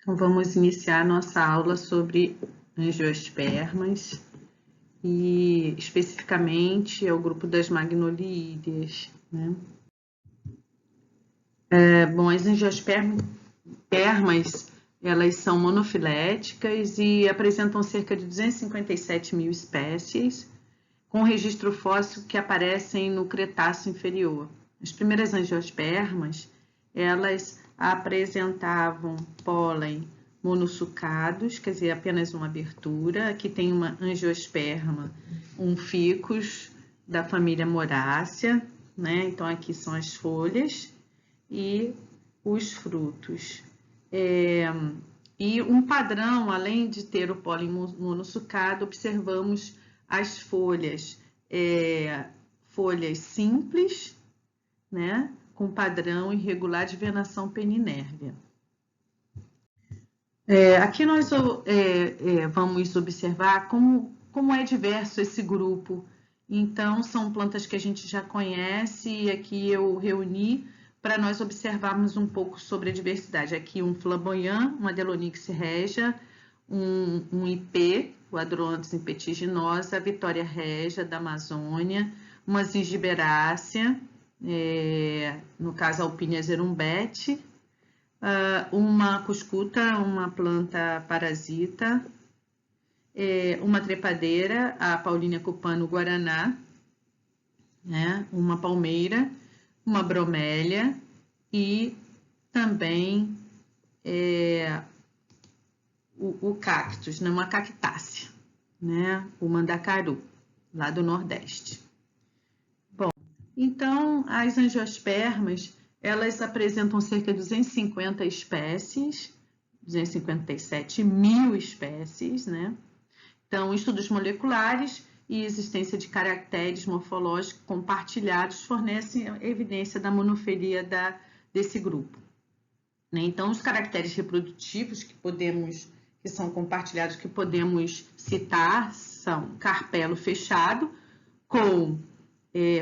Então, vamos iniciar nossa aula sobre angiospermas e, especificamente, é o grupo das magnoliídeas, né? As angiospermas, elas são monofiléticas e apresentam cerca de 257 mil espécies, com registro fóssil que aparecem no Cretáceo inferior. As primeiras angiospermas, elas apresentavam pólen monossucados, quer dizer, apenas uma abertura. Aqui tem uma angiosperma, um ficus da família Morácea, né? Então, aqui são as folhas e os frutos. E um padrão, além de ter o pólen monossucado, observamos as folhas, folhas simples, né, com padrão irregular de venação peninérvia. Aqui nós vamos observar como é diverso esse grupo. Então, são plantas que a gente já conhece e aqui eu reuni para nós observarmos um pouco sobre a diversidade. Aqui um flamboyant, uma Adelonyx regia, um IP, o Adrontis impetiginosa, a Vitória regia da Amazônia, uma Zingiberácea, no caso a Alpinia zerumbete, uma cuscuta, uma planta parasita, uma trepadeira, a Paulínia cupano guaraná, né? Uma palmeira, uma bromélia e também o cactus, né? Uma cactácea, né? O mandacaru, lá do Nordeste. Bom, então as angiospermas, elas apresentam cerca de 250 espécies, 257 mil espécies, né? Então, estudos moleculares e existência de caracteres morfológicos compartilhados fornecem evidência da monofilia desse grupo. Então, os caracteres reprodutivos que são compartilhados, que podemos citar, são carpelo fechado,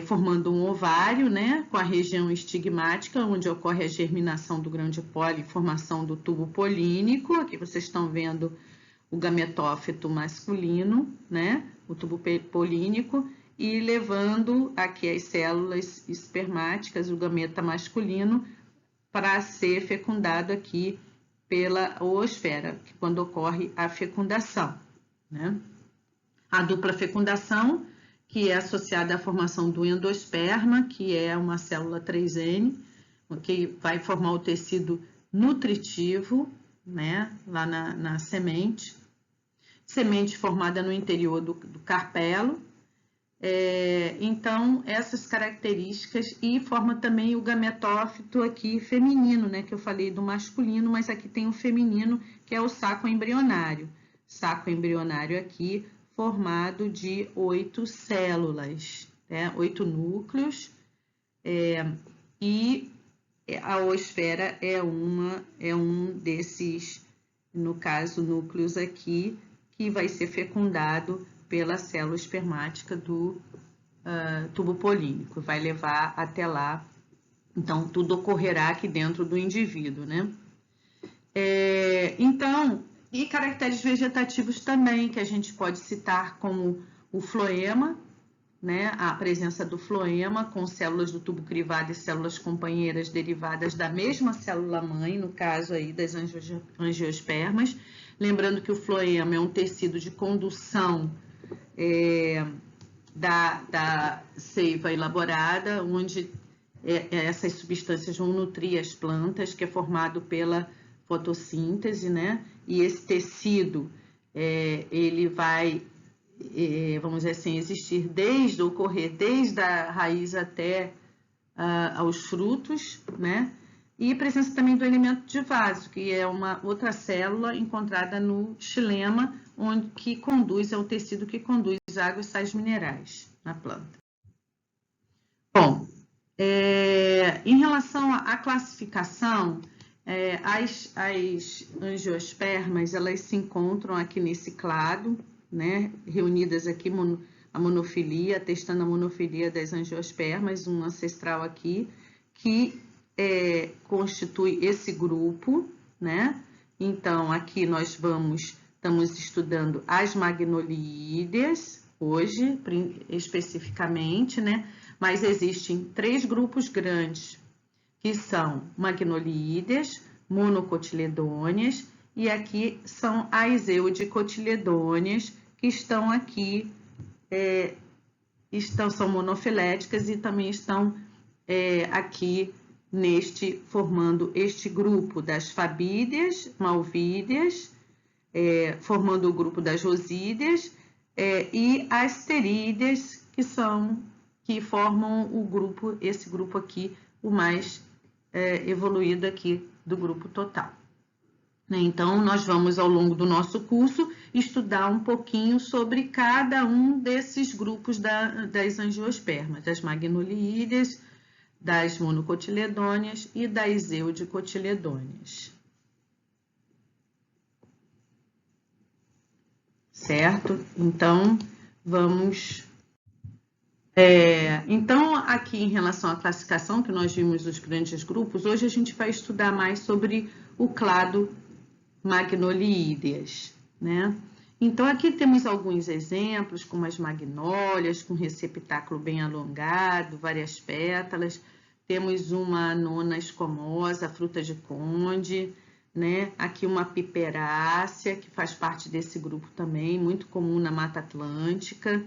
formando um ovário, né, com a região estigmática, onde ocorre a germinação do grão de pólen e formação do tubo polínico. Aqui vocês estão vendo o gametófito masculino, né, o tubo polínico, e levando aqui as células espermáticas, o gameta masculino, para ser fecundado aqui pela oosfera, quando ocorre a fecundação, né? A dupla fecundação, que é associada à formação do endosperma, que é uma célula 3N, que vai formar o tecido nutritivo, né, lá na semente. Semente formada no interior do carpelo. Então, essas características, e forma também o gametófito aqui feminino, né, que eu falei do masculino, mas aqui tem o feminino, que é o saco embrionário. Saco embrionário aqui formado de 8 células, né, 8 núcleos, e a oosfera é um desses, no caso, núcleos aqui, que vai ser fecundado pela célula espermática do tubo polínico, vai levar até lá. Então, tudo ocorrerá aqui dentro do indivíduo, né? Então, e caracteres vegetativos também, que a gente pode citar como o floema, né? A presença do floema com células do tubo crivado e células companheiras derivadas da mesma célula-mãe, no caso aí das angiospermas. Lembrando que o floema é um tecido de condução da seiva elaborada, onde essas substâncias vão nutrir as plantas, que é formado pela fotossíntese, né? E esse tecido, ele vai, vamos dizer assim, existir ocorrer desde a raiz até aos frutos, né? E a presença também do elemento de vaso, que é uma outra célula encontrada no xilema, que conduz ao tecido que conduz água e sais minerais na planta. Bom, em relação à classificação, as angiospermas, elas se encontram aqui nesse clado, né, reunidas aqui, a monofilia, atestando a monofilia das angiospermas, um ancestral aqui, que constitui esse grupo, né, Então, aqui nós estamos estudando as magnoliídeas, hoje, especificamente, né? Mas existem 3 grupos grandes, que são magnoliídeas, monocotiledôneas, e aqui são as eudicotiledôneas, que estão aqui, são monofiléticas e também estão aqui formando este grupo das fabídeas, malvídeas, formando o grupo das rosídeas, e as pterídeas, que formam esse grupo aqui, o mais evoluído aqui do grupo total. Então, nós vamos, ao longo do nosso curso, estudar um pouquinho sobre cada um desses grupos das angiospermas, das magnoliídeas, das monocotiledôneas e das eudicotiledôneas. Certo? Então, vamos... Então, aqui em relação à classificação, que nós vimos os grandes grupos, hoje a gente vai estudar mais sobre o clado magnoliídeas, né? Então, aqui temos alguns exemplos, como as magnólias, com receptáculo bem alongado, várias pétalas. Temos uma nona escomosa, fruta de conde, né? Aqui uma piperácea, que faz parte desse grupo também, muito comum na Mata Atlântica.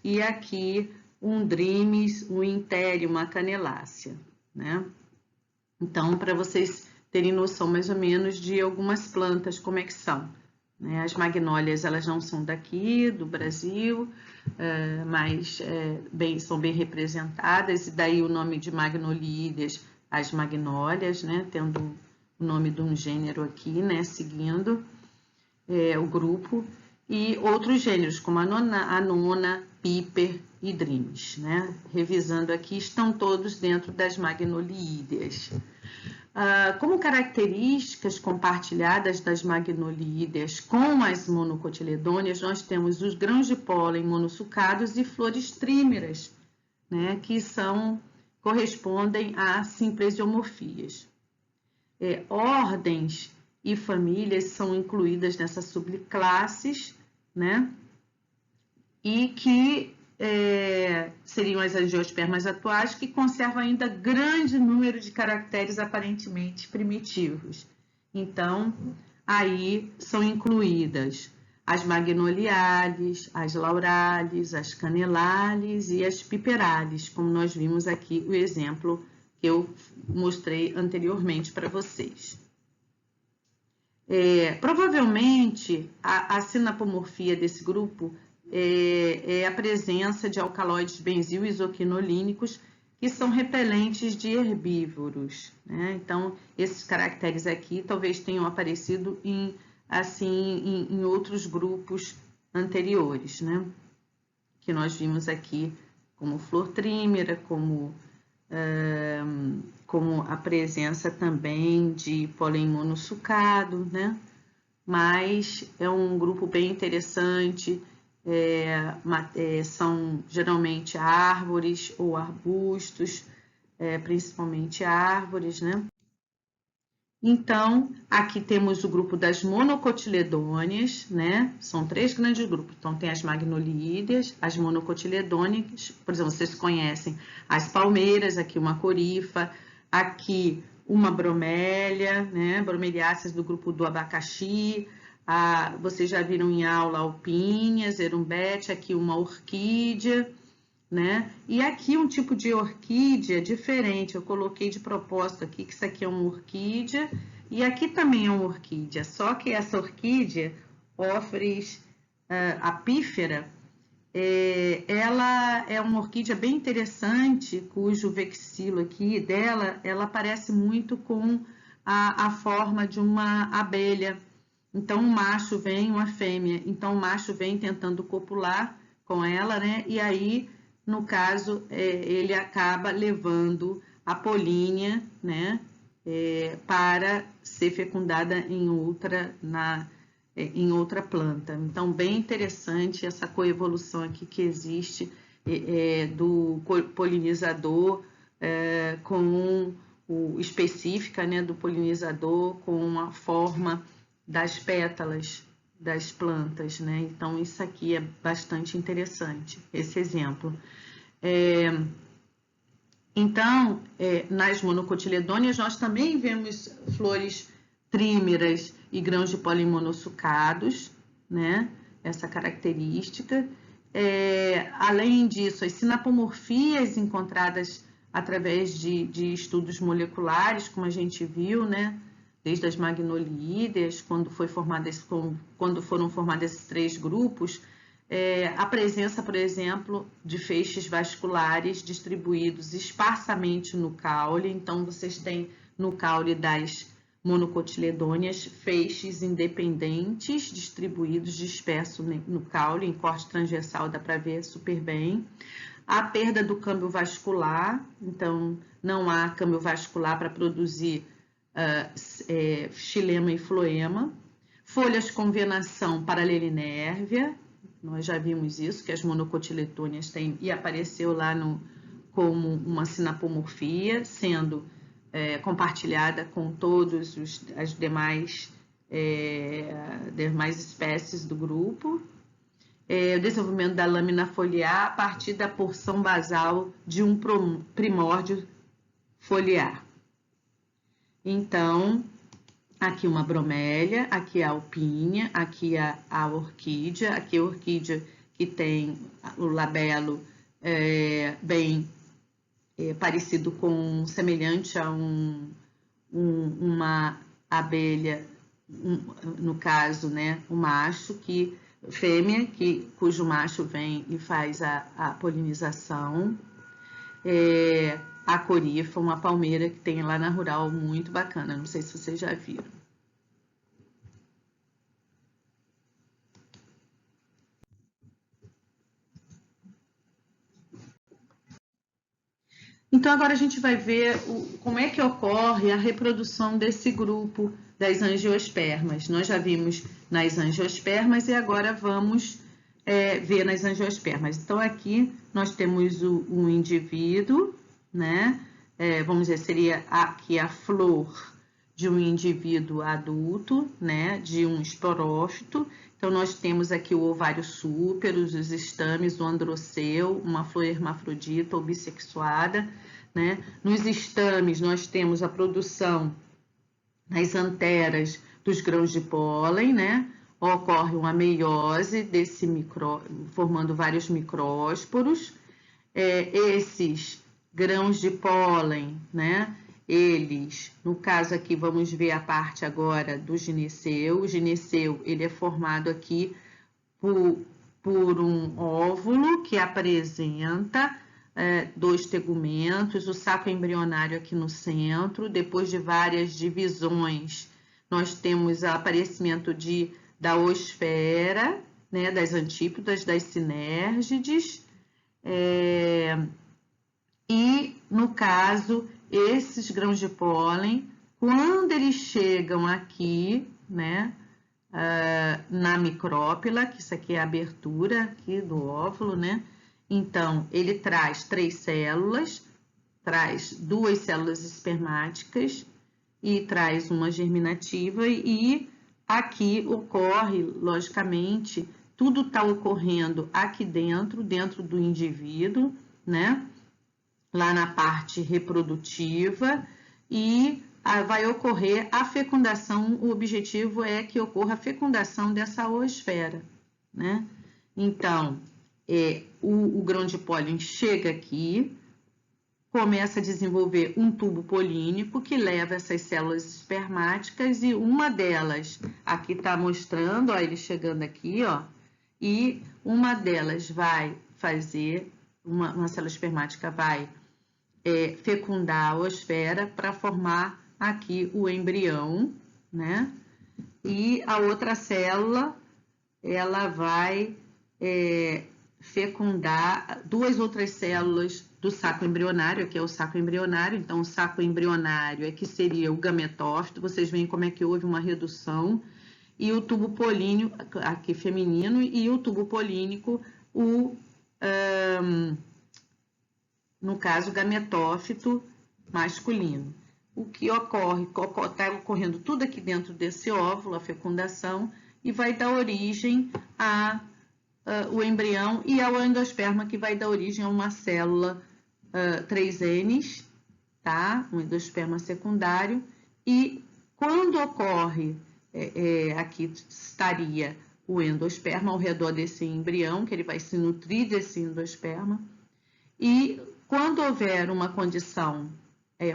E aqui um drimis, um intério, uma canelácea, né? Então, para vocês terem noção mais ou menos de algumas plantas, como é que são, né? As magnólias, elas não são daqui, do Brasil, mas são bem representadas, e daí o nome de magnoliídeas, as magnólias, né? Tendo o nome de um gênero aqui, né? Seguindo o grupo, e outros gêneros, como a nona, piper e drimis, né? Revisando aqui, estão todos dentro das magnoliídeas. Como características compartilhadas das magnoliídeas com as monocotiledôneas, nós temos os grãos de pólen monossucados e flores trímeras, né? Que correspondem a simplesiomorfias. Ordens e famílias são incluídas nessas subclasses, né? E que seriam as angiospermas atuais, que conservam ainda grande número de caracteres aparentemente primitivos. Então, aí são incluídas as magnoliales, as laurales, as canelales e as piperales, como nós vimos aqui o exemplo que eu mostrei anteriormente para vocês. Provavelmente, a sinapomorfia desse grupo é a presença de alcaloides benzil-isoquinolínicos, que são repelentes de herbívoros, né? Então, esses caracteres aqui talvez tenham aparecido em outros grupos anteriores, né? Que nós vimos aqui, como flor trímera, como a presença também de pólen monossucado, né? Mas é um grupo bem interessante. São geralmente árvores ou arbustos, principalmente árvores, né? Então, aqui temos o grupo das monocotiledôneas, né? São 3 grandes grupos. Então, tem as magnoliídeas, as monocotiledôneas, por exemplo, vocês conhecem as palmeiras, aqui uma corifa, aqui uma bromélia, né? Bromeliáceas do grupo do abacaxi. Vocês já viram em aula alpíneas, erumbete, aqui uma orquídea, né? E aqui um tipo de orquídea diferente, eu coloquei de propósito aqui, que isso aqui é uma orquídea, e aqui também é uma orquídea, só que essa orquídea, Ophrys apífera, ela é uma orquídea bem interessante, cujo vexilo aqui dela, ela parece muito com a forma de uma abelha. Então, um macho vem, uma fêmea, então o macho vem tentando copular com ela, né? E aí, no caso, ele acaba levando a polínia, né? Para ser fecundada em outra planta. Então, bem interessante essa coevolução aqui que existe do polinizador específica, né? Do polinizador com uma forma das pétalas das plantas, né? Então, isso aqui é bastante interessante, esse exemplo. Então, nas monocotiledôneas, nós também vemos flores trímeras e grãos de pólen monossucados, né? Essa característica. Além disso, as sinapomorfias encontradas através de estudos moleculares, como a gente viu, né? Desde as magnolídeas, quando foram formados esses 3 grupos, a presença, por exemplo, de feixes vasculares distribuídos esparsamente no caule. Então, vocês têm no caule das monocotiledôneas feixes independentes distribuídos dispersos no caule, em corte transversal dá para ver super bem. A perda do câmbio vascular, então não há câmbio vascular para produzir xilema e floema. Folhas com venação paralelinérvia, nós já vimos isso, que as monocotiledôneas têm, e apareceu lá como uma sinapomorfia, sendo compartilhada com todas as demais espécies do grupo. O desenvolvimento da lâmina foliar a partir da porção basal de um primórdio foliar. Então, aqui uma bromélia, aqui a alpinha, aqui a orquídea, aqui a orquídea que tem o labelo bem parecido com, semelhante a uma abelha, no caso, né, o macho, fêmea, cujo macho vem e faz a polinização. A corifa, uma palmeira que tem lá na Rural, muito bacana, não sei se vocês já viram. Então, agora a gente vai ver como é que ocorre a reprodução desse grupo das angiospermas. Nós já vimos nas angiospermas e agora vamos ver nas angiospermas. Então, aqui nós temos um indivíduo, né? Vamos dizer, seria aqui a flor de um indivíduo adulto, né? De um esporófito. Então, nós temos aqui o ovário súpero, os estames, o androceu, uma flor hermafrodita ou bissexuada, né? Nos estames, nós temos a produção nas anteras dos grãos de pólen, né? Ocorre uma meiose formando vários micrósporos. Esses grãos de pólen, né? Eles, no caso aqui, vamos ver a parte agora do gineceu. O gineceu, ele é formado aqui por um óvulo que apresenta 2 tegumentos, o saco embrionário aqui no centro. Depois de várias divisões, nós temos o aparecimento da oosfera, né, das antípodas, das sinérgides. E, no caso, esses grãos de pólen, quando eles chegam aqui, né, na micrópila, que isso aqui é a abertura aqui do óvulo, né? Então, ele traz 3 células, traz 2 células espermáticas e traz uma germinativa, e aqui ocorre, logicamente, tudo está ocorrendo aqui dentro do indivíduo, né? Lá na parte reprodutiva, e vai ocorrer a fecundação. O objetivo é que ocorra a fecundação dessa oosfera, né? Então, o grão de pólen chega aqui, começa a desenvolver um tubo polínico que leva essas células espermáticas, e uma delas, aqui está mostrando, ó, ele chegando aqui, ó, e uma delas vai fazer, uma célula espermática vai fecundar a oosfera para formar aqui o embrião, né? E a outra célula, ela vai fecundar 2 outras células do saco embrionário, que é o saco embrionário. Então, o saco embrionário que seria o gametófito. Vocês veem como é que houve uma redução. E o tubo políneo, aqui feminino, e o tubo polínico, no caso, gametófito masculino. o que ocorre, está ocorrendo tudo aqui dentro desse óvulo, a fecundação, e vai dar origem ao embrião e ao endosperma, que vai dar origem a uma célula 3N, tá? Um endosperma secundário. E quando ocorre, aqui estaria o endosperma ao redor desse embrião, que ele vai se nutrir desse endosperma. E quando houver uma condição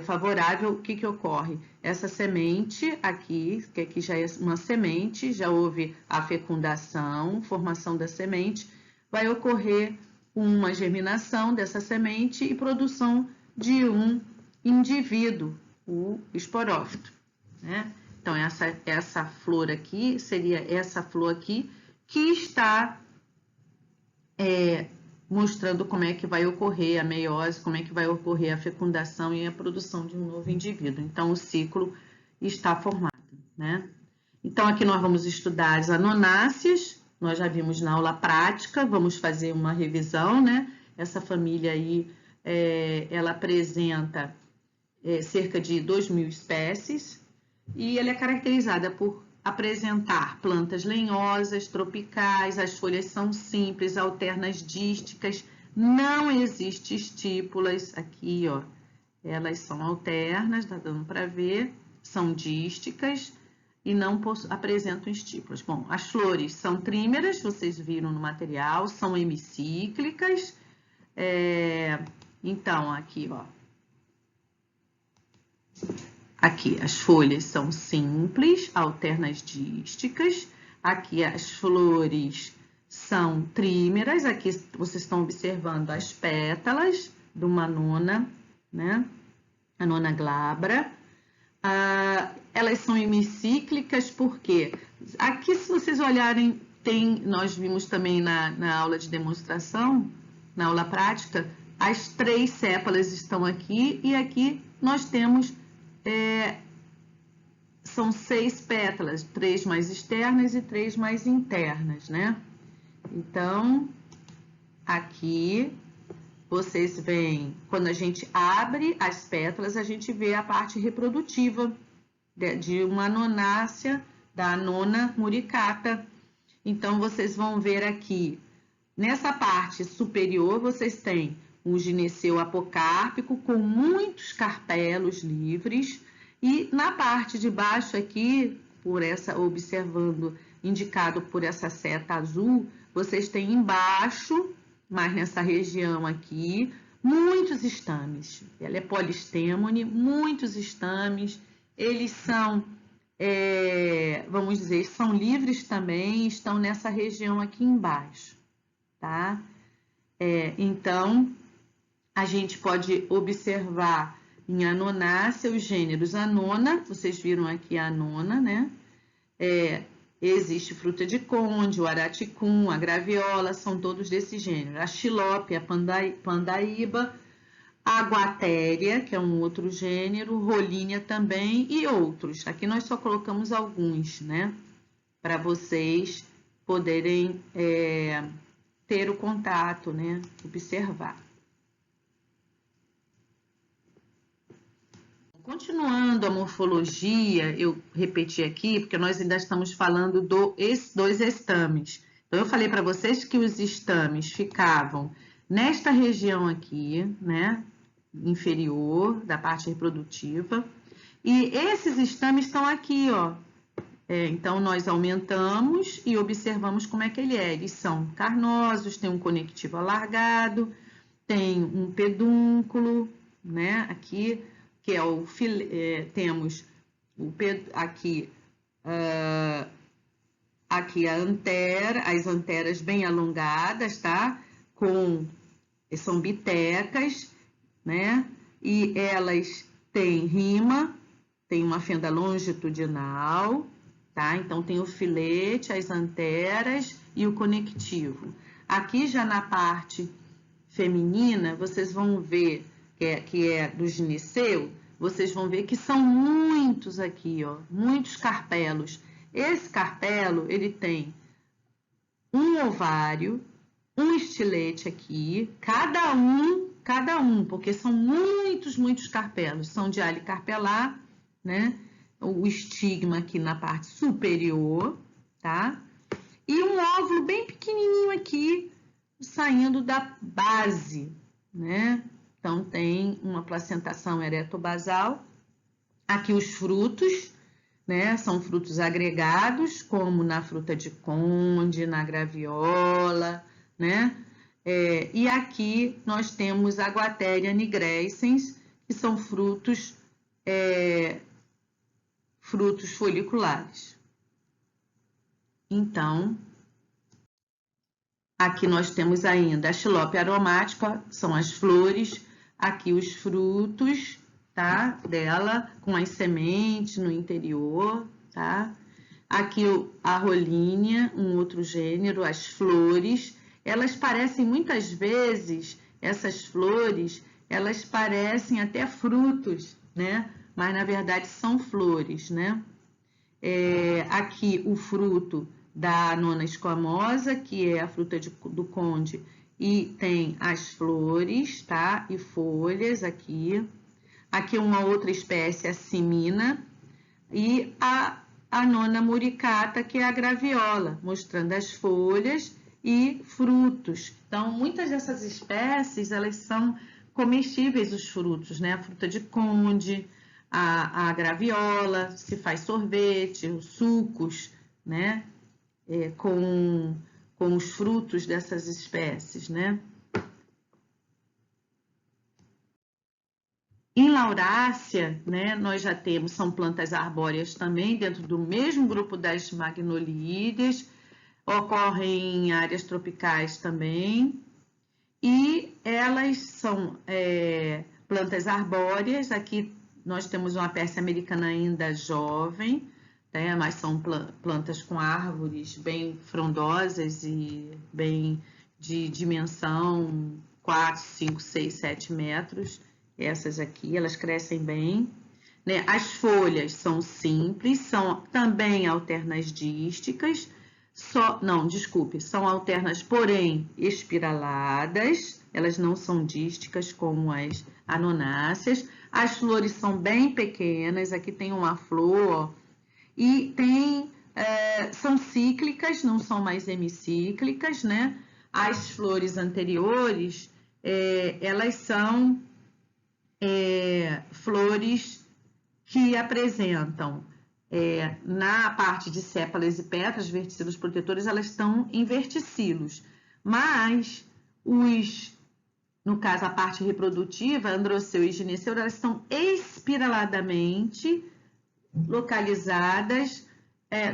favorável, o que ocorre? Essa semente aqui, que aqui já é uma semente, já houve a fecundação, formação da semente, vai ocorrer uma germinação dessa semente e produção de um indivíduo, o esporófito, né? Então, essa flor aqui seria essa flor aqui que está mostrando como é que vai ocorrer a meiose, como é que vai ocorrer a fecundação e a produção de um novo indivíduo. Então, o ciclo está formado, né? Então, aqui nós vamos estudar as anonáceas, nós já vimos na aula prática, vamos fazer uma revisão, né? Essa família aí, ela apresenta cerca de 2.000 espécies e ela é caracterizada por apresentar plantas lenhosas, tropicais, as folhas são simples, alternas dísticas, não existe estípulas, aqui ó, elas são alternas, tá dando para ver, são dísticas e não apresentam estípulas. Bom, as flores são trímeras, vocês viram no material, são hemicíclicas, então aqui ó, aqui as folhas são simples, alternas dísticas. Aqui as flores são trímeras. Aqui vocês estão observando as pétalas de uma nona, né? A nona glabra. Elas são hemicíclicas porque aqui, se vocês olharem, nós vimos também na aula de demonstração, na aula prática, as 3 sépalas estão aqui e aqui nós temos são 6 pétalas, 3 mais externas e 3 mais internas, né? Então, aqui vocês veem, quando a gente abre as pétalas, a gente vê a parte reprodutiva de uma anonácea, da nona muricata. Então, vocês vão ver aqui, nessa parte superior, vocês têm um gineceu apocárpico com muitos carpelos livres e na parte de baixo aqui, indicado por essa seta azul, vocês têm embaixo, mas nessa região aqui, muitos estames. Ela é polistêmone, muitos estames, eles são, vamos dizer, são livres também, estão nessa região aqui embaixo, tá? Então, a gente pode observar em anonácea os gêneros anona, vocês viram aqui a anona, né? Existe fruta de conde, o araticum, a graviola, são todos desse gênero. A xilópia, a pandaíba, a guatéria, que é um outro gênero, rolínea também e outros. Aqui nós só colocamos alguns, né? Para vocês poderem ter o contato, né? Observar. Continuando a morfologia, eu repeti aqui, porque nós ainda estamos falando dos estames. Então, eu falei para vocês que os estames ficavam nesta região aqui, né, inferior, da parte reprodutiva, e esses estames estão aqui, ó. Então, nós aumentamos e observamos como é que ele é. Eles são carnosos, tem um conectivo alargado, tem um pedúnculo, né, aqui, que é o temos aqui a antera, as anteras bem alongadas, tá? São bitecas, né? E elas têm rima, tem uma fenda longitudinal, tá? Então tem o filete, as anteras e o conectivo. Aqui já na parte feminina, vocês vão ver que é do gineceu, vocês vão ver que são muitos aqui, ó, muitos carpelos. Esse carpelo, ele tem um ovário, um estilete aqui, cada um, porque são muitos carpelos, são de alicarpelar, né? O estigma aqui na parte superior, tá? E um óvulo bem pequenininho aqui, saindo da base, né? Então, tem uma placentação eretobasal. Aqui os frutos, né? São frutos agregados, como na fruta de conde, na graviola, né? E aqui nós temos a Guateria nigrescens, que são frutos foliculares. Então, aqui nós temos ainda a Xilope aromática, são as flores, aqui os frutos, tá? Dela, com as sementes no interior, tá? Aqui a Rolínia, um outro gênero, as flores, elas parecem muitas vezes, essas flores, elas parecem até frutos, né? Mas na verdade são flores, né? Aqui o fruto da nona esquamosa, que é a fruta do conde, e tem as flores, tá? E folhas aqui. Aqui uma outra espécie, a simina, e a nona muricata, que é a graviola, mostrando as folhas e frutos. Então, muitas dessas espécies, elas são comestíveis, os frutos, né? A fruta de conde, a graviola, se faz sorvete, os sucos, né? Com os frutos dessas espécies, né? Em Laurácea, né, nós já temos, são plantas arbóreas também, dentro do mesmo grupo das magnoliídeas, ocorrem em áreas tropicais também, e elas são plantas arbóreas. Aqui nós temos uma Pérsia americana ainda jovem, né, mas são plantas com árvores bem frondosas e bem de dimensão 4, 5, 6, 7 metros. Essas aqui, elas crescem bem, né? As folhas são simples, são também alternas dísticas, são alternas, porém espiraladas, elas não são dísticas como as anonáceas. As flores são bem pequenas, aqui tem uma flor, ó, e são cíclicas, não são mais hemicíclicas, né? As flores anteriores, elas são flores que apresentam na parte de sépalas e pétalas, verticilos protetores, elas estão em verticilos, mas no caso a parte reprodutiva, androceu e gineceu, elas estão espiraladamente localizadas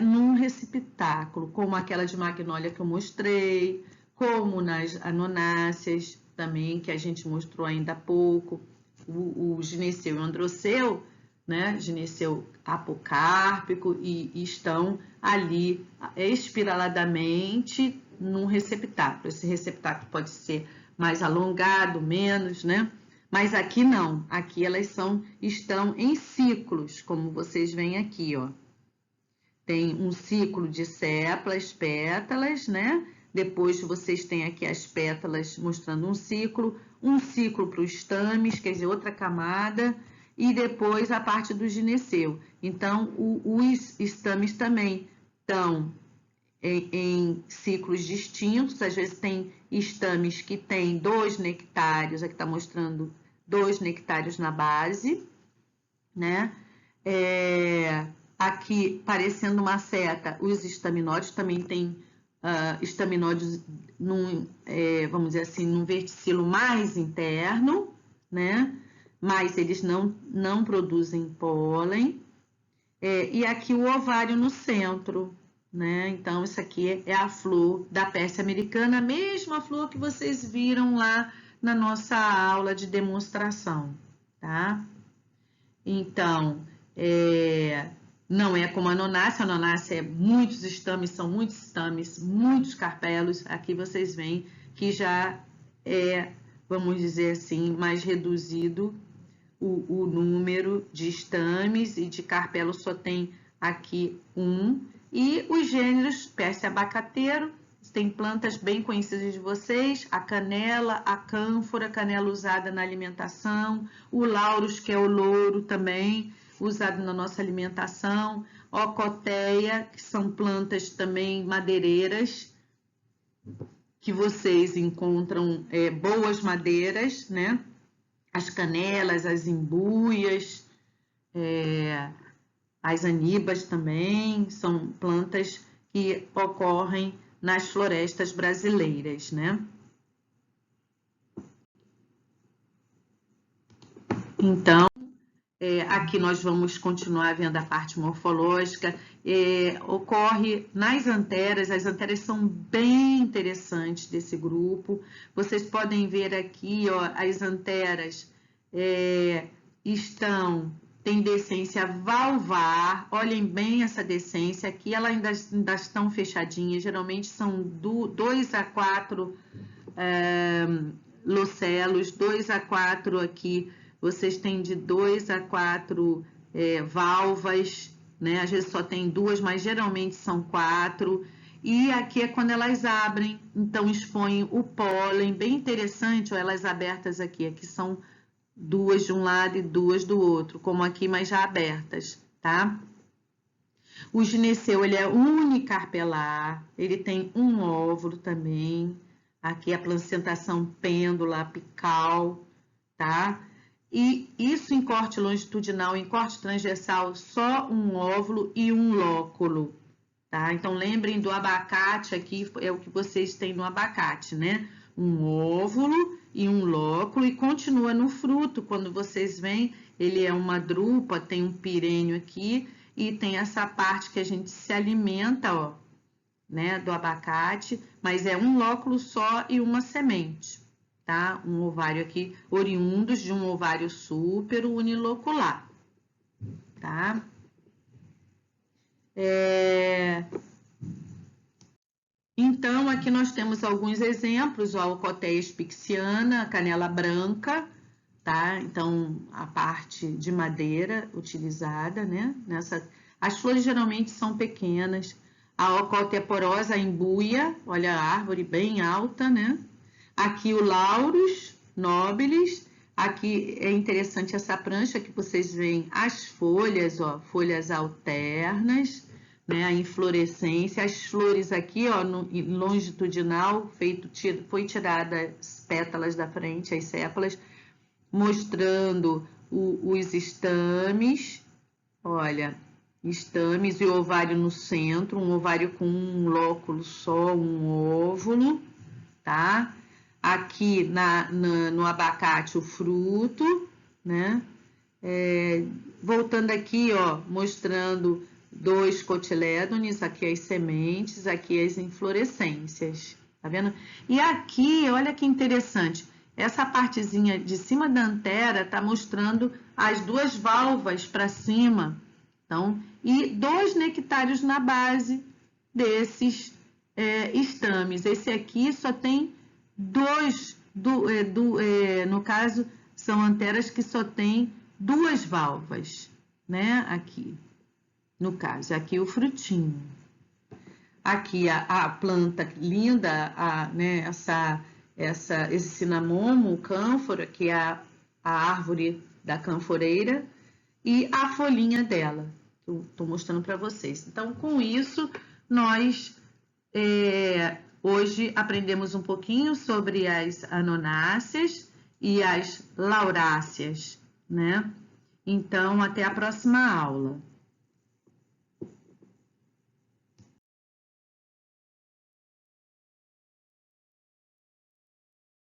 num receptáculo, como aquela de magnólia que eu mostrei, como nas anonáceas também, que a gente mostrou ainda há pouco. O gineceu e o androceu, né? Gineceu apocárpico, e estão ali espiraladamente num receptáculo. Esse receptáculo pode ser mais alongado, menos, né? Mas aqui não, aqui elas estão em ciclos, como vocês veem aqui, ó. Tem um ciclo de sépalas, pétalas, né? Depois vocês têm aqui as pétalas mostrando um ciclo para os estames, quer dizer, outra camada, e depois a parte do gineceu. Então, os estames também estão em ciclos distintos, às vezes tem estames que têm 2 nectários, aqui está mostrando 2 nectários na base, né? Aqui, parecendo uma seta, os estaminódeos também têm estaminódeos, vamos dizer assim, num verticilo mais interno, né? Mas eles não produzem pólen. E aqui o ovário no centro, né? Então, isso aqui é a flor da Pérsia americana, a mesma flor que vocês viram lá na nossa aula de demonstração, tá? Então, não é como a nonácea é muitos estames, muitos carpelos. Aqui vocês veem que já vamos dizer assim, mais reduzido o número de estames, e de carpelos só tem aqui um. E os gêneros, Pérsia abacateiro, tem plantas bem conhecidas de vocês, a canela, a cânfora, canela usada na alimentação, o laurus, que é o louro também, usado na nossa alimentação. Ocoteia, que são plantas também madeireiras, que vocês encontram boas madeiras, né? As canelas, as imbuias, as anibas também, são plantas que ocorrem nas florestas brasileiras, né? Então, aqui nós vamos continuar vendo a parte morfológica. Ocorre nas anteras, as anteras são bem interessantes desse grupo. Vocês podem ver aqui, ó, as anteras tem decência valvar. Olhem bem essa decência aqui, elas ainda estão fechadinhas, geralmente são 2 a 4 locelos, 2 a 4 aqui. Vocês têm de 2 a 4 valvas, né? Às vezes só tem 2, mas geralmente são 4. E aqui é quando elas abrem, então expõem o pólen, bem interessante, ó, elas abertas aqui. Aqui são 2 de um lado e 2 do outro, como aqui, mas já abertas, tá? O gineceu, ele é unicarpelar, ele tem um óvulo também. Aqui a placentação pêndula apical, tá? E isso em corte longitudinal, em corte transversal, só um óvulo e um lóculo, tá? Então, lembrem do abacate, aqui é o que vocês têm no abacate, né? Um óvulo e um lóculo, e continua no fruto. Quando vocês veem, ele é uma drupa, tem um pirênio aqui, e tem essa parte que a gente se alimenta, ó, né, do abacate, mas é um lóculo só e uma semente. Tá? Um ovário aqui, oriundos de um ovário súpero unilocular, tá? Então, aqui nós temos alguns exemplos, a Ocoteia spixiana, a canela branca, tá? Então, a parte de madeira utilizada, né? As flores geralmente são pequenas. A Ocoteia porosa, a imbuia, olha a árvore bem alta, né? Aqui o Laurus nobilis, aqui é interessante essa prancha que vocês veem as folhas, ó, folhas alternas, né, a inflorescência, as flores aqui, ó, no longitudinal, foi tirada as pétalas da frente, as sépalas, mostrando os estames, olha, estames e ovário no centro, um ovário com um lóculo só, um óvulo, tá? Aqui no abacate o fruto, né? Voltando aqui, ó, mostrando 2 cotilédones, aqui as sementes, aqui as inflorescências, tá vendo? E aqui, olha que interessante, essa partezinha de cima da antera tá mostrando as 2 valvas para cima, então, e 2 nectários na base desses estames. Esse aqui só tem 2, no caso, são anteras que só tem 2 valvas, né? Aqui, no caso, aqui o frutinho. Aqui a planta linda, né? Esse cinamomo, o cânfora, que é a árvore da canforeira, e a folhinha dela, que eu estou mostrando para vocês. Então, com isso, nós hoje aprendemos um pouquinho sobre as anonáceas e as lauráceas, né? Então, até a próxima aula.